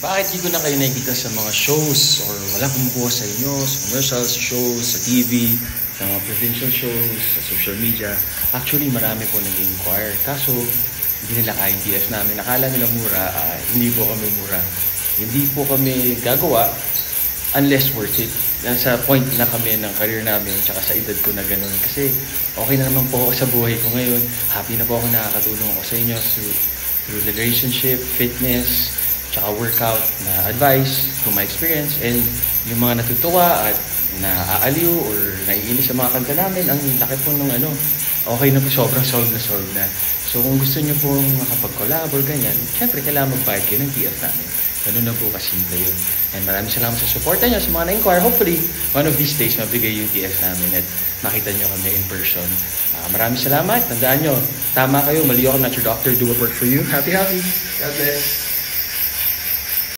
Bakit di ko na kayo nakikita sa mga shows or walang kumukuha sa inyo, sa commercials, sa shows, sa TV, sa mga provincial shows, sa social media? Actually, marami po nag-inquire. Kaso, hindi nila kayang TF namin. Akala nila mura, hindi po kami mura. Hindi po kami gagawa unless worth it. Nasa point na kami ng career namin tsaka sa edad ko na gano'n. Kasi okay na naman po ako sa buhay ko ngayon. Happy na po ako nakakatulong ako sa inyo through relationship, fitness, tsaka workout na advice from my experience. And yung mga natutuwa at naaaliw or naiinis sa mga kanta namin, ang laki po nung okay na po, sobrang solve na. So kung gusto nyo pong makapag-collab or ganyan, syempre kailangan magbayad kayo ng TF namin. Ganun na po kasimple yun. And maraming salamat sa supporta nyo, sa mga na-inquire. Hopefully, one of these days, mabigay yung TF namin at makita nyo kami in person. Maraming salamat. Tandaan nyo, tama kayo, mali ako, not your doctor. Do what works for you. Happy. God bless.